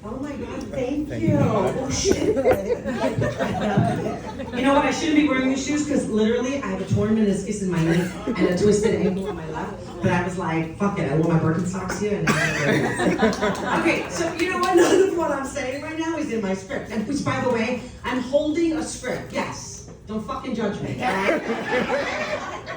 Oh my God, thank you. Oh shit. You know what, I shouldn't be wearing these shoes because literally I have a torn meniscus in my knee and a twisted ankle on my left. But I was like, fuck it, I wore my Birkenstocks here and now I'm wearing this. Okay, so you know what, none of what I'm saying right now is in my script. And which, by the way, I'm holding a script, yes. Don't fucking judge me, all right?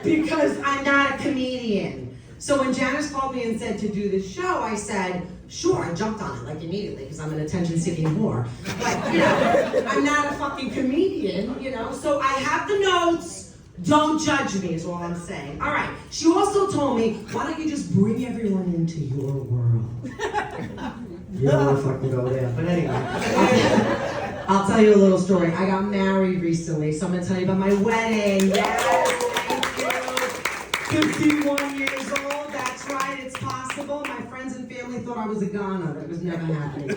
Because I'm not a comedian. So when Janice called me and said to do this show, I said, sure, I jumped on it like immediately because I'm an attention-seeking whore. But, you know, I'm not a fucking comedian, you know, so I have the notes. Don't judge me is all I'm saying. All right, she also told me, why don't you just bring everyone into your world? You don't want to fucking go there, but anyway. I'll tell you a little story. I got married recently, so I'm gonna tell you about my wedding. Yes, thank you. 51 years old, that's right, it's possible. My friends and family thought I was a goner. That was never happening.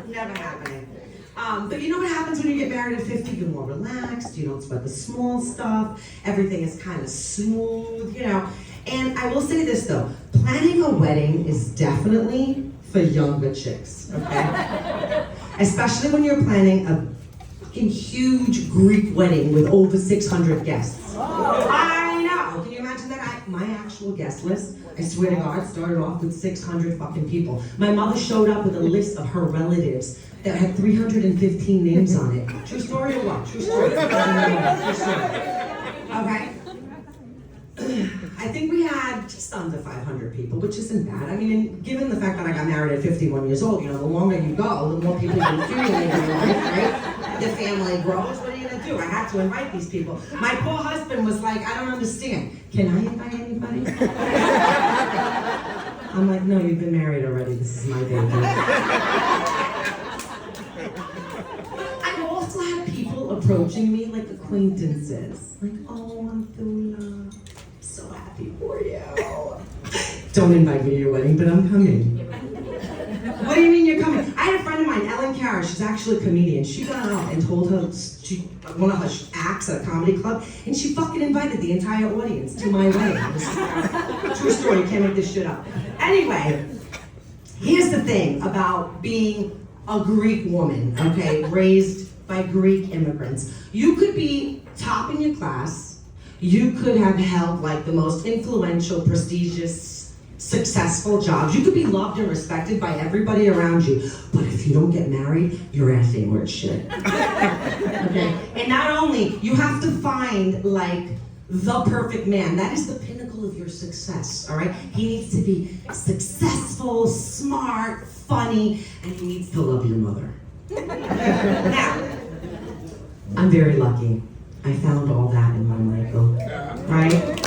Never happening. But you know what happens when you get married at 50? You're more relaxed, you don't sweat the small stuff, everything is kind of smooth, you know. And I will say this though, planning a wedding is definitely for younger chicks, okay? Especially when you're planning a fucking huge Greek wedding with over 600 guests. I know, can you imagine that? My actual guest list, I swear to God, started off with 600 fucking people. My mother showed up with a list of her relatives that had 315 names on it. True story or what? True story. True story. Okay. I think we had just under 500 people, which isn't bad. I mean, given the fact that I got married at 51 years old, you know, the longer you go, the more people you accumulate in your life, right? The family grows. What are you gonna do? I had to invite these people. My poor husband was like, I don't understand. Can I invite anybody? I'm like, no, you've been married already. This is my baby. I also had people approaching me like acquaintances. Like, oh, Abdullah, so happy for you. Don't invite me to your wedding, but I'm coming. What do you mean you're coming? I had a friend of mine, Ellen Carr, she's actually a comedian. She got up and told her, one of her acts at a comedy club, and she fucking invited the entire audience to my wedding. True story, you can't make this shit up. Anyway, here's the thing about being a Greek woman, okay, raised by Greek immigrants. You could be top in your class, you could have held like the most influential, prestigious, successful jobs. You could be loved and respected by everybody around you, but if you don't get married, your ass ain't worth shit. Okay? And not only, you have to find like the perfect man. That is the pinnacle of your success, all right? He needs to be successful, smart, funny, and he needs to love your mother. Now, I'm very lucky. I found all that in my Michael. Right?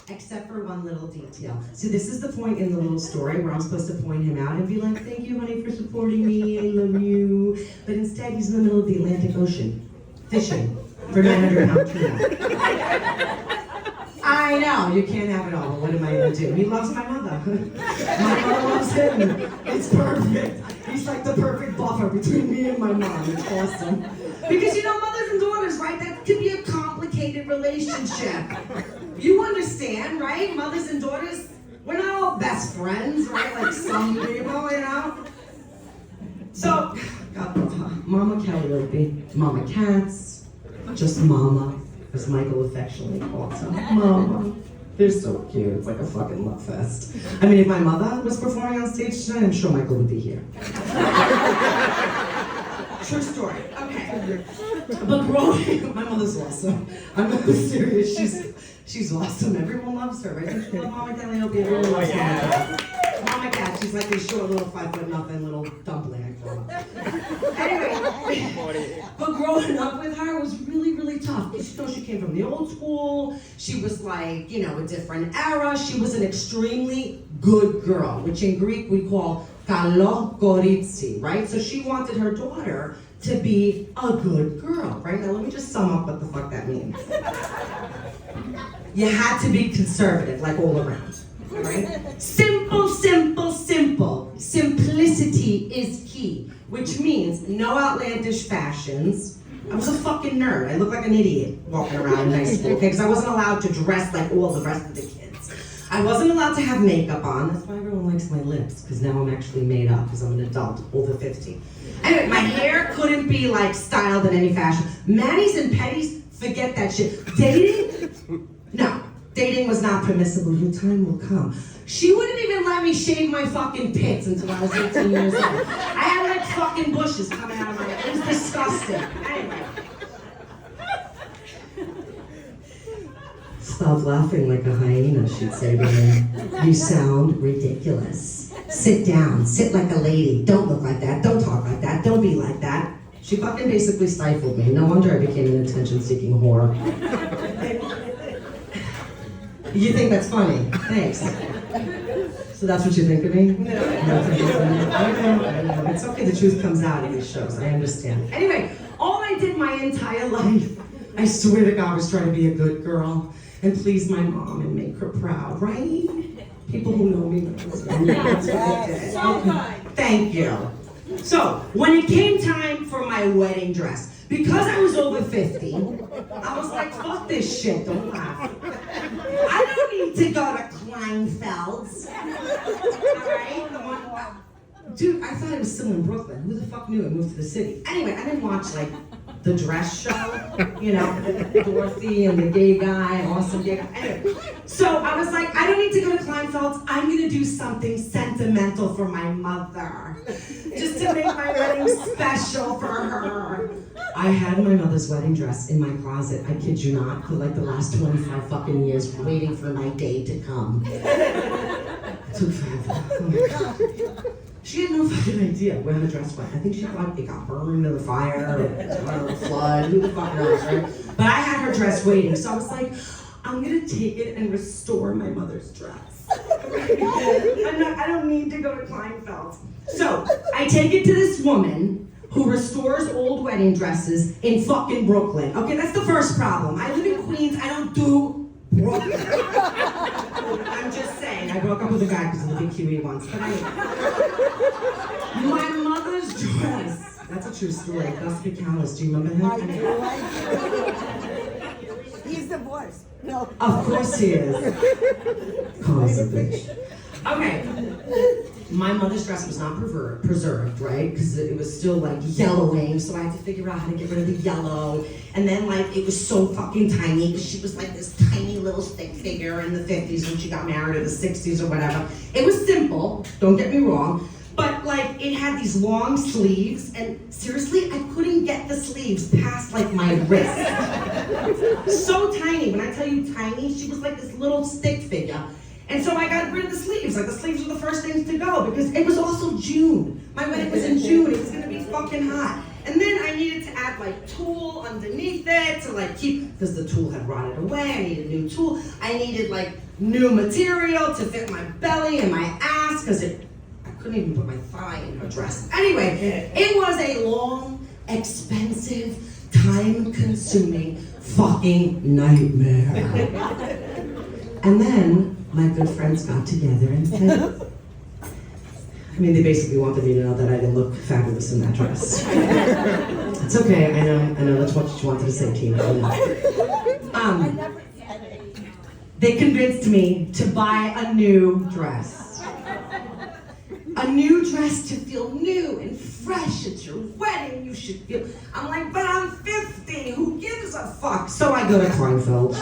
Except for one little detail. So this is the point in the little story where I'm supposed to point him out and be like, thank you, honey, for supporting me, I love you. But instead, he's in the middle of the Atlantic Ocean, fishing for 900-pound tuna. I know, you can't have it all, but what am I gonna do? He loves my mother. My mother loves him. It's perfect. He's like the perfect buffer between me and my mom. It's awesome. Because you know, mothers and daughters, right? That could be a complicated relationship. You understand, right? Mothers and daughters, we're not all best friends, right? Like some people, you know? So, God love her. Mama Kelly Opie, Mama Katz, just Mama, as Michael affectionately calls her. Mama. They're so cute. It's like a fucking love fest. I mean, if my mother was performing on stage tonight, I'm sure Michael would be here. True story. Okay. But growing, my mother's awesome. I'm not serious. She's awesome. Everyone loves her, right? Don't you love Mama Kelly Opie? Everyone loves Mama Cat. Mama Cat. She's like this short little 5'0" little dumpling. I call her. Anyway, but growing up with her was really, really tough. You know, she came from the old school. She was like, you know, a different era. She was an extremely good girl, which in Greek we call Καλό κορίτσι, right? So she wanted her daughter to be a good girl, right? Now let me just sum up what the fuck that means. You had to be conservative, like all around, right? Simple, simple, simple. Simplicity is key, which means no outlandish fashions. I was a fucking nerd. I looked like an idiot walking around in high school, okay? Because I wasn't allowed to dress like all the rest of the kids. I I wasn't allowed to have makeup on. That's why everyone likes my lips, because now I'm actually made up, because I'm an adult, over 50. Anyway, my hair couldn't be like styled in any fashion. Manis and petties, forget that shit. Dating? No. Dating was not permissible. Your time will come. She wouldn't even let me shave my fucking pits until I was 18 years old. I had like fucking bushes coming out of my head. It was disgusting. Anyway. Stop laughing like a hyena, she'd say to me. You sound ridiculous. Sit down. Sit like a lady. Don't look like that. Don't talk like that. Don't be like that. She fucking basically stifled me. No wonder I became an attention-seeking whore. You think that's funny? Thanks. So that's what you think of me? No. I don't know. It's okay, the truth comes out in these shows. I understand. Anyway, all I did my entire life, I swear to God, was trying to be a good girl and please my mom and make her proud, right? People who know me know that's what I did. So kind. Thank you. So, when it came time for my wedding dress, because I was over 50, I was like, fuck this shit, don't laugh. I don't need to go to Kleinfeld's. Alright? Dude, I thought it was still in Brooklyn. Who the fuck knew I moved to the city? Anyway, I didn't watch like the dress show, you know, Dorothy and the gay guy, awesome gay guy. Anyway, so I was like, I don't need to go to Kleinfeld's. I'm gonna do something sentimental for my mother. Just to make my wedding special for her. I had my mother's wedding dress in my closet, I kid you not, for like the last 25 fucking years, waiting for my day to come. It took forever. Oh my God. She had no fucking idea where the dress went. I think she thought it got burned in the fire, or the flood, who the fuck knows, right? But I had her dress waiting, so I was like, I'm gonna take it and restore my mother's dress. I don't need to go to Kleinfeld's. So, I take it to this woman who restores old wedding dresses in fucking Brooklyn. Okay, that's the first problem. I live in Queens, I don't do Brooklyn. I'm just saying, I broke up with a guy because of the big QE once, but anyway. My mother's dress, that's a true story. Gus Picalis, do you remember him? He's divorced. No. Of course he is. Cause a bitch. Okay. My mother's dress was not preserved, right? Because it was still like yellowing, so I had to figure out how to get rid of the yellow. And then like it was so fucking tiny because she was like this tiny little stick figure in the 50s when she got married, or the 60s or whatever. It was simple, don't get me wrong, but like it had these long sleeves, and seriously, I couldn't get the sleeves past like my wrist. So tiny, when I tell you tiny, she was like this little stick figure. And so I got rid of the sleeves. Like the sleeves were the first things to go because it was also June. My wedding was in June. It was gonna be fucking hot. And then I needed to add like tulle underneath it to like keep, because the tulle had rotted away. I needed new tulle. I needed like new material to fit my belly and my ass because I couldn't even put my thigh in her dress. Anyway, it was a long, expensive, time-consuming fucking nightmare. And then my good friends got together and said, I mean, they basically wanted me to know that I didn't look fabulous in that dress. It's okay, I know that's what you wanted to say, Tina. They convinced me to buy a new dress. A new dress to feel new and fresh. It's your wedding, you should feel. I'm like, but I'm 50, who gives a fuck? So I go to Kleinfeld's.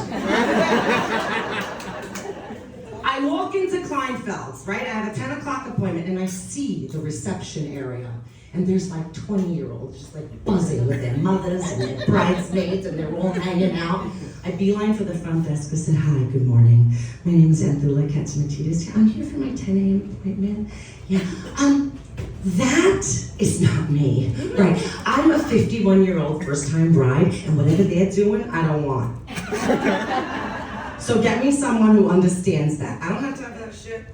I walk into Kleinfeld's, right? I have a 10 o'clock appointment and I see the reception area. And there's like 20-year-olds just like buzzing with their mothers and their bridesmaids, and they're all hanging out. I beeline for the front desk and said, hi, good morning. My name is Anthula Katsimatidis. I'm here for my 10 a.m. appointment. Yeah, that is not me. Right, I'm a 51-year-old first-time bride, and whatever they're doing, I don't want. So get me someone who understands that. I don't have time for that shit.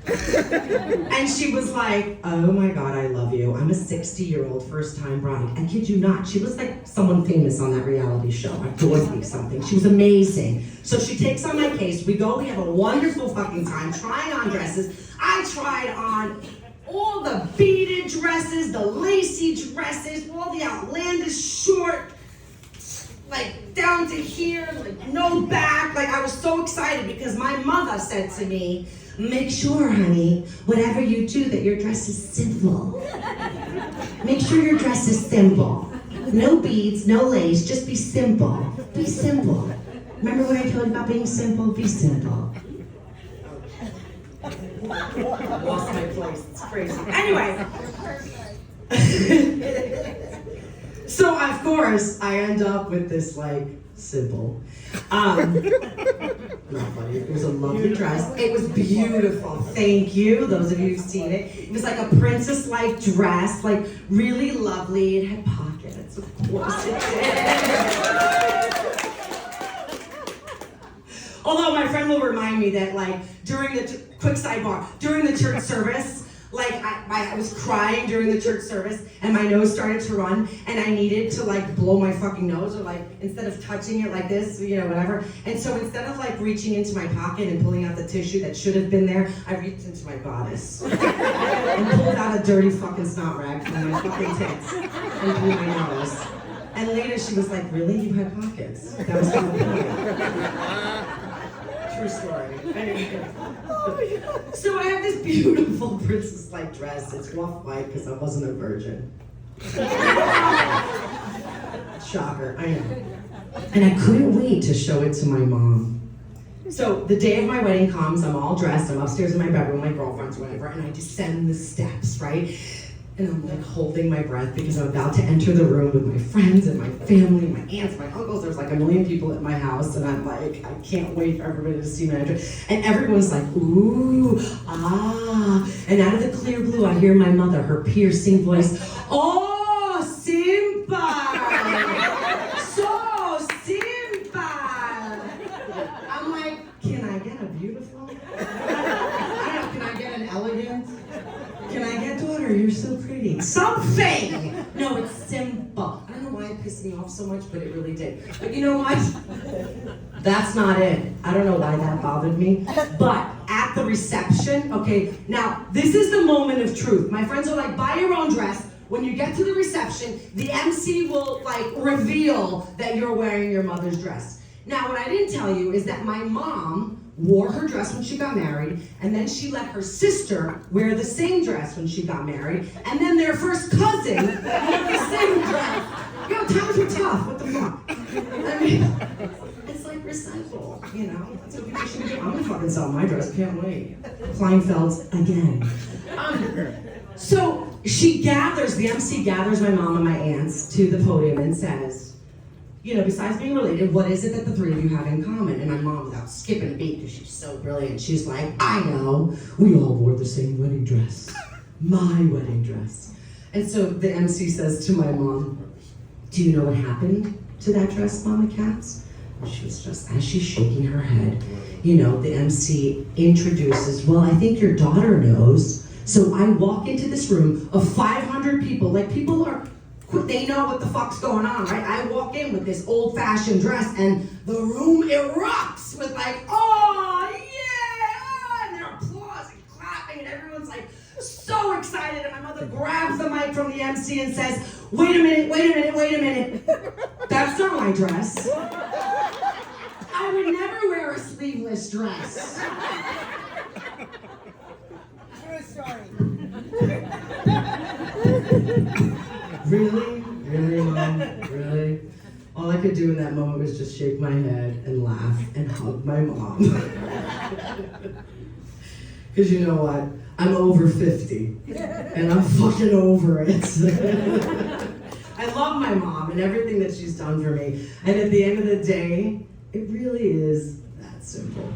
And she was like, oh my God, I love you. I'm a 60-year-old first-time bride. I kid you not, she was like someone famous on that reality show, like Dorothy something. She was amazing. So she takes on my case, we go, we have a wonderful fucking time trying on dresses. I tried on all the beaded dresses, the lacy dresses, all the outlandish short, like down to here, like no back. Like I was so excited because my mother said to me, Make sure, honey, whatever you do, that your dress is simple. Make sure your dress is simple. No beads, no lace, just be simple. Be simple. Remember what I told you about being simple? Be simple. Lost my place. It's crazy. Anyway. So of course I end up with this like simple. Not funny. It was a lovely dress. It was beautiful. Thank you. Those of you who've seen it. It was like a princess-like dress, like really lovely. It had pockets, of course it did. Although my friend will remind me that like during the quick sidebar, during the church service, like I was crying during the church service and my nose started to run and I needed to like blow my fucking nose or like instead of touching it like this, you know, whatever. And so instead of like reaching into my pocket and pulling out the tissue that should have been there, I reached into my bodice and pulled out a dirty fucking snot rag from my fucking tits and blew my nose. And later she was like, really? You had pockets? That was kind of funny. True story. Anyway. So I have this beautiful princess-like dress. It's off white because I wasn't a virgin. Shocker, I know. And I couldn't wait to show it to my mom. So the day of my wedding comes, I'm all dressed, I'm upstairs in my bedroom, my girlfriends, whatever, and I descend the steps, right? And I'm like holding my breath because I'm about to enter the room with my friends and my family, my aunts, my uncles. There's like a million people at my house and I'm like, I can't wait for everybody to see my dress. And everyone's like, ooh, ah. And out of the clear blue, I hear my mother, her piercing voice, oh, simple, so simple. I'm like, can I get a beautiful? I don't know, can I get an elegant? Can I get daughter? You're so pretty. Something! No, it's simple. I don't know why it pissed me off so much, but it really did. But you know what? That's not it. I don't know why that bothered me. But at the reception, okay, now this is the moment of truth. My friends are like, buy your own dress. When you get to the reception, the MC will like reveal that you're wearing your mother's dress. Now, what I didn't tell you is that my mom wore her dress when she got married, and then she let her sister wear the same dress when she got married, and then their first cousin wore the same dress. Yo, times were tough, what the fuck? I mean, it's like recycle, you know? That's what people should do. I'm gonna fucking sell my dress, can't wait. Kleinfeld's again. So the MC gathers my mom and my aunts to the podium and says, you know, besides being related, what is it that the three of you have in common? And my mom, without skipping a beat, because she's so brilliant, she's like, I know, we all wore the same wedding dress. My wedding dress. And so the MC says to my mom, do you know what happened to that dress, Mama Katz? And she was just, as she's shaking her head, you know, the MC introduces, well, I think your daughter knows. So I walk into this room of 500 people, like people are, they know what the fuck's going on, right? I walk in with this old-fashioned dress and the room erupts with like, oh, yeah! And they're applauding, clapping, and everyone's like so excited. And my mother grabs the mic from the MC and says, wait a minute. That's not my dress. I would never wear a sleeveless dress. True story. Really? Really, Mom? Really? All I could do in that moment was just shake my head and laugh and hug my mom. Because you know what? I'm over 50. And I'm fucking over it. I love my mom and everything that she's done for me. And at the end of the day, it really is that simple.